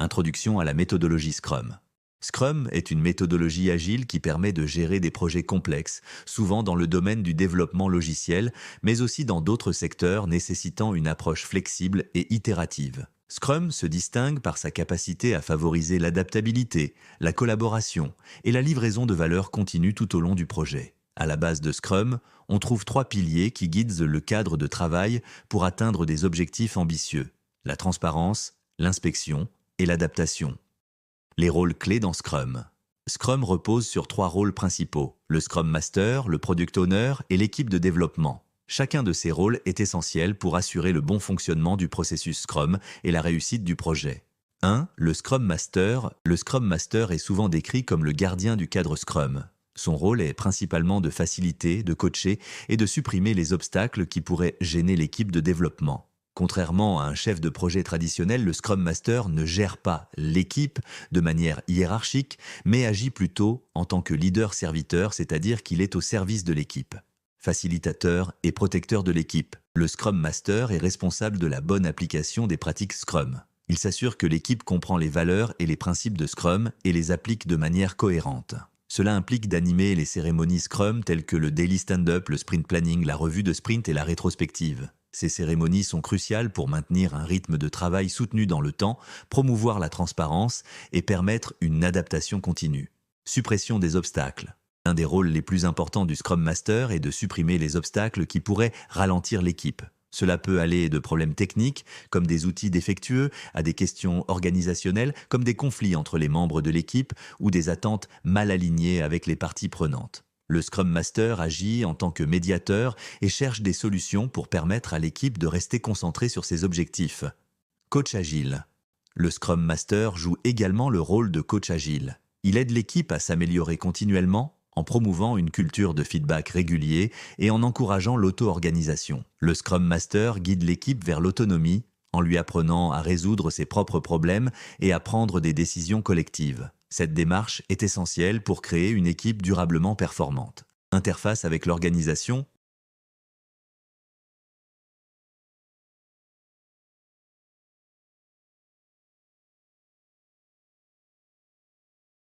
Introduction à la méthodologie Scrum. Scrum est une méthodologie agile qui permet de gérer des projets complexes, souvent dans le domaine du développement logiciel, mais aussi dans d'autres secteurs nécessitant une approche flexible et itérative. Scrum se distingue par sa capacité à favoriser l'adaptabilité, la collaboration et la livraison de valeur continue tout au long du projet. À la base de Scrum, on trouve trois piliers qui guident le cadre de travail pour atteindre des objectifs ambitieux: la transparence, l'inspection et l'adaptation. Les rôles clés dans Scrum. Scrum repose sur trois rôles principaux: le Scrum Master, le Product Owner et l'équipe de développement. Chacun de ces rôles est essentiel pour assurer le bon fonctionnement du processus Scrum et la réussite du projet. 1. Le Scrum Master. Le Scrum Master est souvent décrit comme le gardien du cadre Scrum. Son rôle est principalement de faciliter, de coacher et de supprimer les obstacles qui pourraient gêner l'équipe de développement. Contrairement à un chef de projet traditionnel, le Scrum Master ne gère pas l'équipe de manière hiérarchique, mais agit plutôt en tant que leader-serviteur, c'est-à-dire qu'il est au service de l'équipe. Facilitateur et protecteur de l'équipe, le Scrum Master est responsable de la bonne application des pratiques Scrum. Il s'assure que l'équipe comprend les valeurs et les principes de Scrum et les applique de manière cohérente. Cela implique d'animer les cérémonies Scrum telles que le Daily Stand-up, le Sprint Planning, la revue de sprint et la rétrospective. Ces cérémonies sont cruciales pour maintenir un rythme de travail soutenu dans le temps, promouvoir la transparence et permettre une adaptation continue. Suppression des obstacles. Un des rôles les plus importants du Scrum Master est de supprimer les obstacles qui pourraient ralentir l'équipe. Cela peut aller de problèmes techniques, comme des outils défectueux, à des questions organisationnelles, comme des conflits entre les membres de l'équipe ou des attentes mal alignées avec les parties prenantes. Le Scrum Master agit en tant que médiateur et cherche des solutions pour permettre à l'équipe de rester concentrée sur ses objectifs. Coach agile. Le Scrum Master joue également le rôle de coach agile. Il aide l'équipe à s'améliorer continuellement en promouvant une culture de feedback régulier et en encourageant l'auto-organisation. Le Scrum Master guide l'équipe vers l'autonomie en lui apprenant à résoudre ses propres problèmes et à prendre des décisions collectives. Cette démarche est essentielle pour créer une équipe durablement performante. Interface avec l'organisation.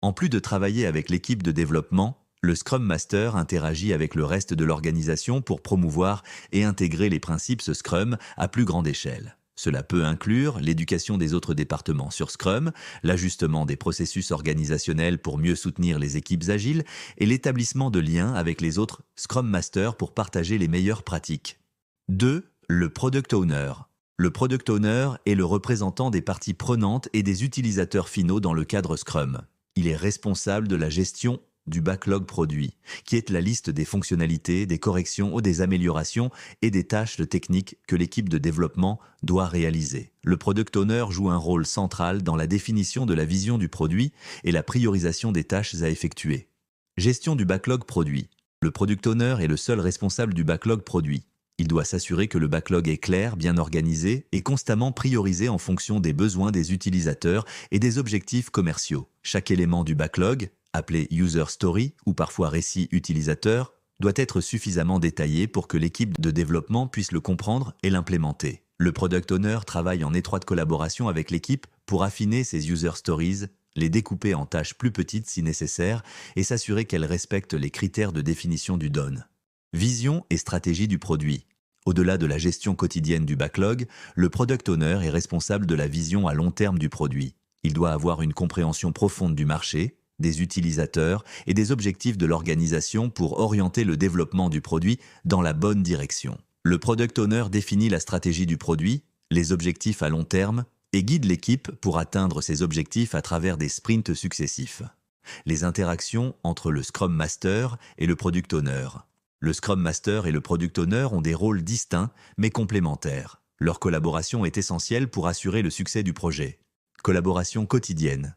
En plus de travailler avec l'équipe de développement, le Scrum Master interagit avec le reste de l'organisation pour promouvoir et intégrer les principes Scrum à plus grande échelle. Cela peut inclure l'éducation des autres départements sur Scrum, l'ajustement des processus organisationnels pour mieux soutenir les équipes agiles et l'établissement de liens avec les autres Scrum Masters pour partager les meilleures pratiques. 2. Le Product Owner. Le Product Owner est le représentant des parties prenantes et des utilisateurs finaux dans le cadre Scrum. Il est responsable de la gestion du backlog produit, qui est la liste des fonctionnalités, des corrections ou des améliorations et des tâches techniques que l'équipe de développement doit réaliser. Le Product Owner joue un rôle central dans la définition de la vision du produit et la priorisation des tâches à effectuer. Gestion du backlog produit. Le Product Owner est le seul responsable du backlog produit. Il doit s'assurer que le backlog est clair, bien organisé et constamment priorisé en fonction des besoins des utilisateurs et des objectifs commerciaux. Chaque élément du backlog, appelé User Story ou parfois récit utilisateur, doit être suffisamment détaillé pour que l'équipe de développement puisse le comprendre et l'implémenter. Le Product Owner travaille en étroite collaboration avec l'équipe pour affiner ses User Stories, les découper en tâches plus petites si nécessaire et s'assurer qu'elles respectent les critères de définition du DON. Vision et stratégie du produit. Au-delà de la gestion quotidienne du backlog, le Product Owner est responsable de la vision à long terme du produit. Il doit avoir une compréhension profonde du marché, des utilisateurs et des objectifs de l'organisation pour orienter le développement du produit dans la bonne direction. Le Product Owner définit la stratégie du produit, les objectifs à long terme et guide l'équipe pour atteindre ces objectifs à travers des sprints successifs. Les interactions entre le Scrum Master et le Product Owner. Le Scrum Master et le Product Owner ont des rôles distincts mais complémentaires. Leur collaboration est essentielle pour assurer le succès du projet. Collaboration quotidienne.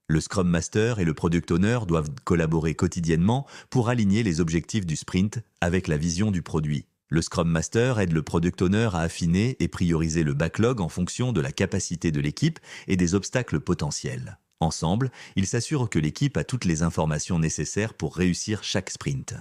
Le Scrum Master et le Product Owner doivent collaborer quotidiennement pour aligner les objectifs du sprint avec la vision du produit. Le Scrum Master aide le Product Owner à affiner et prioriser le backlog en fonction de la capacité de l'équipe et des obstacles potentiels. Ensemble, ils s'assurent que l'équipe a toutes les informations nécessaires pour réussir chaque sprint.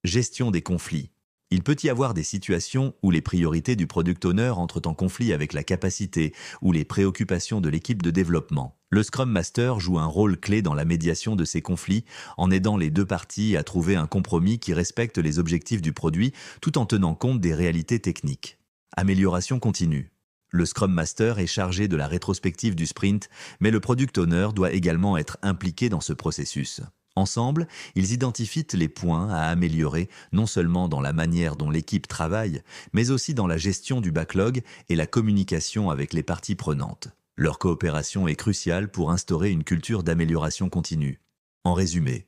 Gestion des conflits. Il peut y avoir des situations où les priorités du Product Owner entrent en conflit avec la capacité ou les préoccupations de l'équipe de développement. Le Scrum Master joue un rôle clé dans la médiation de ces conflits en aidant les deux parties à trouver un compromis qui respecte les objectifs du produit tout en tenant compte des réalités techniques. Amélioration continue. Le Scrum Master est chargé de la rétrospective du sprint, mais le Product Owner doit également être impliqué dans ce processus. Ensemble, ils identifient les points à améliorer, non seulement dans la manière dont l'équipe travaille, mais aussi dans la gestion du backlog et la communication avec les parties prenantes. Leur coopération est cruciale pour instaurer une culture d'amélioration continue. En résumé,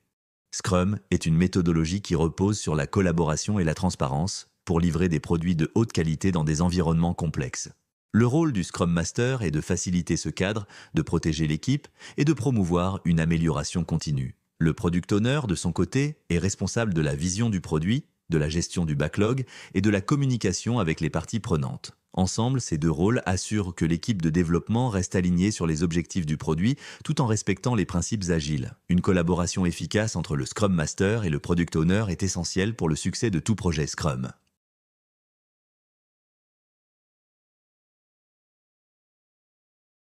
Scrum est une méthodologie qui repose sur la collaboration et la transparence pour livrer des produits de haute qualité dans des environnements complexes. Le rôle du Scrum Master est de faciliter ce cadre, de protéger l'équipe et de promouvoir une amélioration continue. Le Product Owner, de son côté, est responsable de la vision du produit, de la gestion du backlog et de la communication avec les parties prenantes. Ensemble, ces deux rôles assurent que l'équipe de développement reste alignée sur les objectifs du produit tout en respectant les principes agiles. Une collaboration efficace entre le Scrum Master et le Product Owner est essentielle pour le succès de tout projet Scrum.